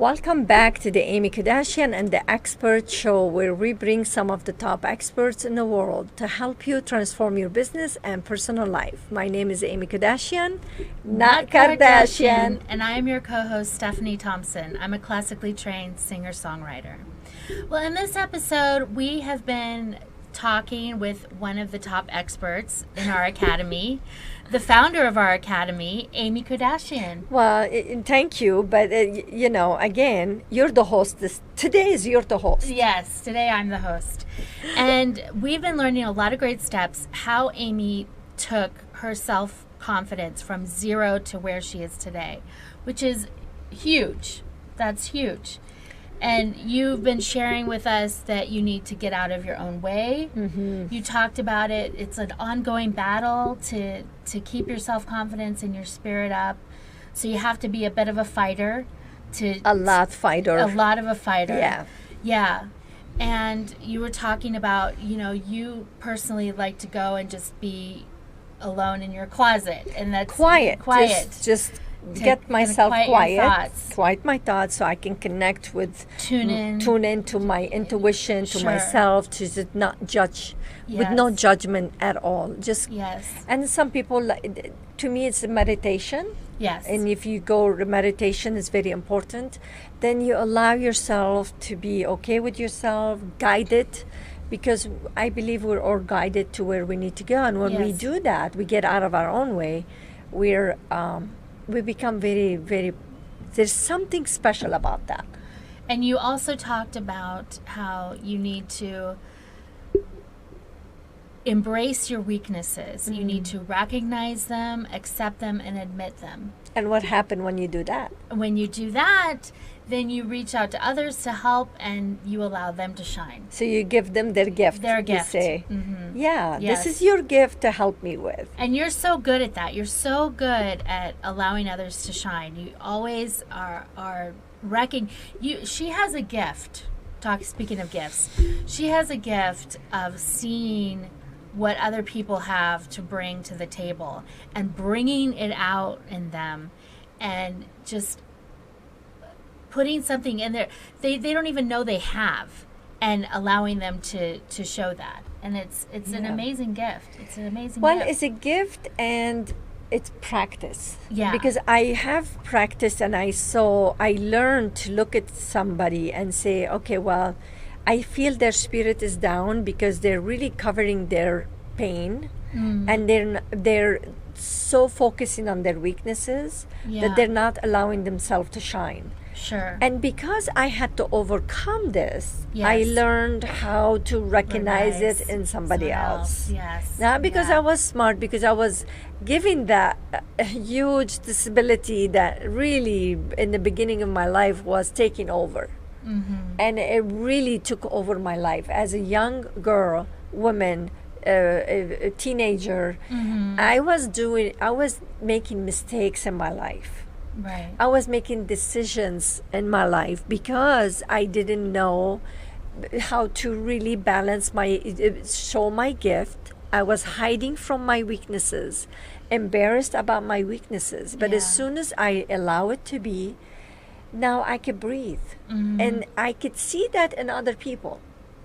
Welcome back to the Aimmee Kodachian and the Expert Show, where we bring some of the top experts in the world to help you transform your business and personal life. My name is Aimmee Kodachian, not Kardashian. And I am your co-host, Stephanie Thompson. I'm a classically trained singer-songwriter. Well, in this episode, we have been talking with one of the top experts in our academy, the founder of our academy, Aimmee Kodachian. Well, thank you, but again, you're the host. Today is you're the host. Yes, today I'm the host. And we've been learning a lot of great steps, how Aimmee took her self-confidence from zero to where she is today, which is huge. That's huge. And you've been sharing with us that you need to get out of your own way. Mm-hmm. You talked about it. It's an ongoing battle to keep your self-confidence and your spirit up. So you have to be a bit of a fighter. A lot of a fighter. Yeah. Yeah. And you were talking about, you personally like to go and just be alone in your closet. And that's quiet. Just get myself quiet my thoughts so I can connect with, tune in to my intuition, to myself, to just not judge, with no judgment at all. And some people, to me, it's a meditation. Yes. And if you go, meditation is very important. Then you allow yourself to be okay with yourself, guided, because I believe we're all guided to where we need to go. And when we do that, we get out of our own way. We become very, very, there's something special about that. And you also talked about how you need to embrace your weaknesses. Mm-hmm. You need to recognize them, accept them, and admit them. And what happened when you do that? When you do that, then you reach out to others to help, and you allow them to shine. So you give them their gift. Their gift. You say, mm-hmm. This is your gift to help me with. And you're so good at that. You're so good at allowing others to shine. You always are she has a gift. Speaking of gifts, she has a gift of seeing what other people have to bring to the table and bringing it out in them, and just putting something in there they don't even know they have, and allowing them to show that. And it's an amazing gift. It's an amazing gift. It's a gift, and it's practice. Yeah. Because I have practiced, and I learned to look at somebody and say, okay, well, I feel their spirit is down because they're really covering their pain, and they're so focusing on their weaknesses that they're not allowing themselves to shine. Sure. And because I had to overcome this, I learned how to recognize it in somebody else. Yes. Not because I was smart, because I was given that huge disability that really, in the beginning of my life, was taking over. Mm-hmm. And it really took over my life. As a young girl, woman, a teenager, I was making mistakes in my life. Right. I was making decisions in my life because I didn't know how to really show my gift. I was hiding from my weaknesses, embarrassed about my weaknesses. But as soon as I allow it to be, now I could breathe. Mm-hmm. And I could see that in other people.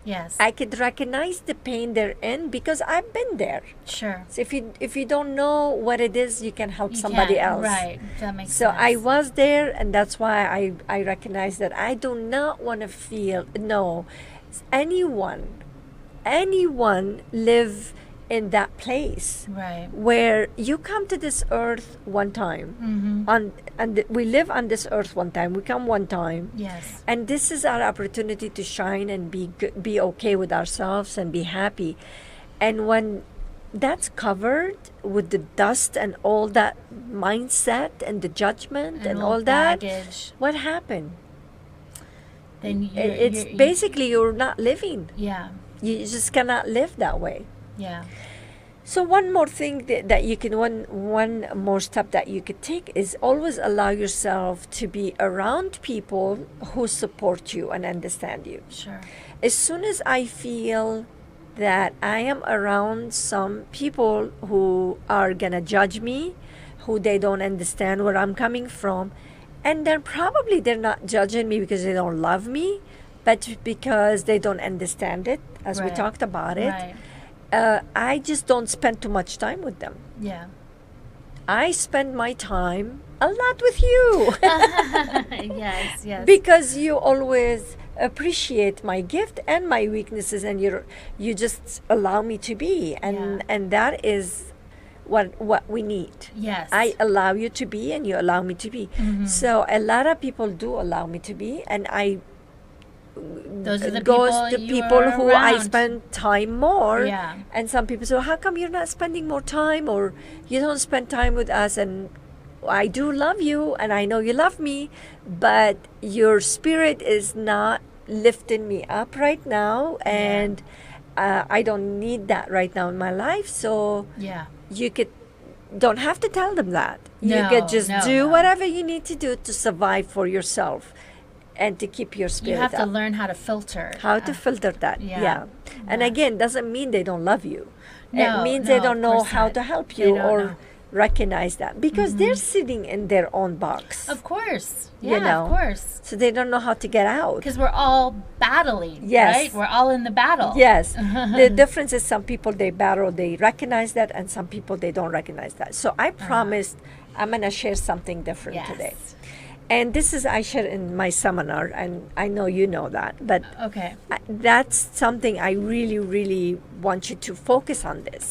Yes. I could recognize the pain they're in because I've been there. Sure. So if you don't know what it is, you can help somebody else. Right. That makes sense. So I was there, and that's why I recognize that I do not want to feel anyone live in that place, right, where you come to this earth one time, and we live on this earth one time. We come one time, yes, and this is our opportunity to shine and be okay with ourselves and be happy. And when that's covered with the dust and all that mindset and the judgment and all that, baggage, what happened? Then it's basically you're not living. Yeah, you just cannot live that way. Yeah. So one more thing that you can, one more step that you could take is always allow yourself to be around people who support you and understand you. Sure. As soon as I feel that I am around some people who are gonna judge me, who they don't understand where I'm coming from, And then probably they're not judging me because they don't love me, but because they don't understand it, as we Right. talked about it. Right. I just don't spend too much time with them. Yeah. I spend my time a lot with you Yes. Yes. because you always appreciate my gift and my weaknesses, and you just allow me to be, and that is what we need. Yes. I allow you to be, and you allow me to be. So a lot of people do allow me to be, and I Those are the goes people to you people are who I around. spend time more. Yeah. And some people say, how come you're not spending more time, or you don't spend time with us? And I do love you, and I know you love me, but your spirit is not lifting me up right now, and I don't need that right now in my life. So Yeah. you don't have to tell them that. You No, could just no, do no. whatever you need to do to survive for yourself and to keep your spirit You have to up. learn how to filter. How to filter that. yeah. And Yeah. again, doesn't mean they don't love you. No, It means no, they don't of know course how not. to help They you don't or know. recognize that, because they're sitting in their own box. Of course. You Yeah, know. of course. So they don't know how to get out. Because we're all battling. Yes. Right? We're all in the battle. Yes. The difference is some people they battle, they recognize that, and some people they don't recognize that. So I promised I'm going to share something different Yes. today. And this is I share in my seminar, and I know you know that, but Okay. that's something I really, really want you to focus on this.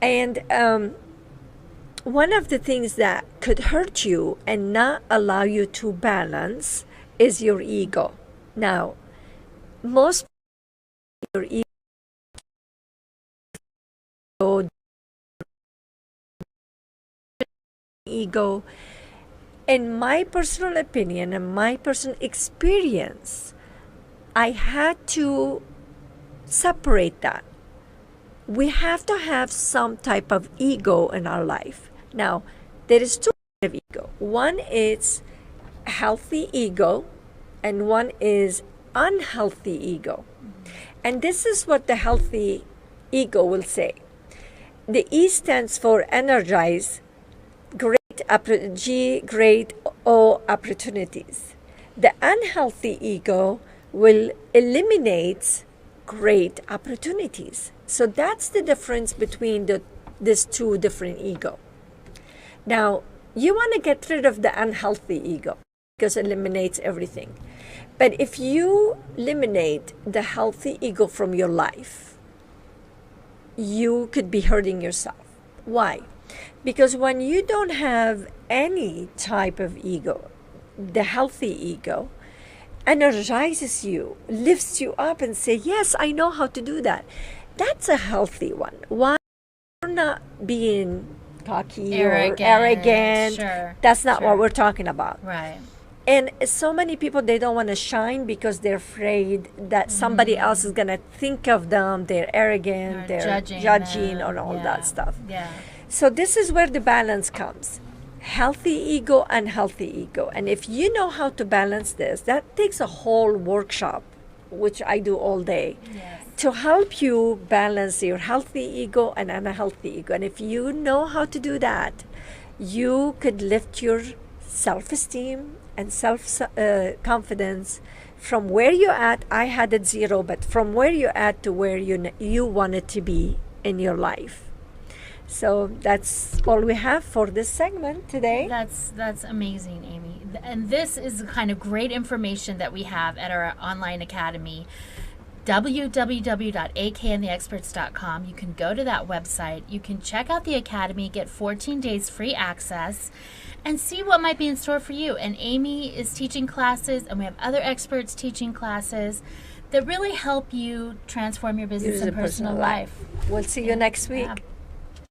And one of the things that could hurt you and not allow you to balance is your ego. Now, most your ego, in my personal opinion and my personal experience, I had to separate that. We have to have some type of ego in our life. Now, there is two types of ego. One is healthy ego, and one is unhealthy ego. And this is what the healthy ego will say. The E stands for energize, great O opportunities. The unhealthy ego will eliminate great opportunities. So that's the difference between these two different ego. Now, you want to get rid of the unhealthy ego because it eliminates everything. But if you eliminate the healthy ego from your life, you could be hurting yourself. Why? Because when you don't have any type of ego, the healthy ego energizes you, lifts you up and say, yes, I know how to do that. That's a healthy one. Why? You're not being cocky or arrogant. Sure. That's not Sure. what we're talking about. Right. And so many people, they don't want to shine because they're afraid that somebody else is going to think of them, they're arrogant, Or they're judging them. and all Yeah. that stuff. Yeah. So this is where the balance comes. Healthy ego, unhealthy ego. And if you know how to balance this, that takes a whole workshop, which I do all day, Yes. to help you balance your healthy ego and unhealthy ego. And if you know how to do that, you could lift your self-esteem and self-confidence from where you're at. I had it 0, but from where you're at to where you wanted to be in your life. So that's all we have for this segment today. That's amazing, Aimmee. And this is the kind of great information that we have at our online academy, www.akandtheexperts.com. You can go to that website. You can check out the academy, get 14 days free access, and see what might be in store for you. And Aimmee is teaching classes, and we have other experts teaching classes that really help you transform your business and personal life. We'll see you next week. Yeah.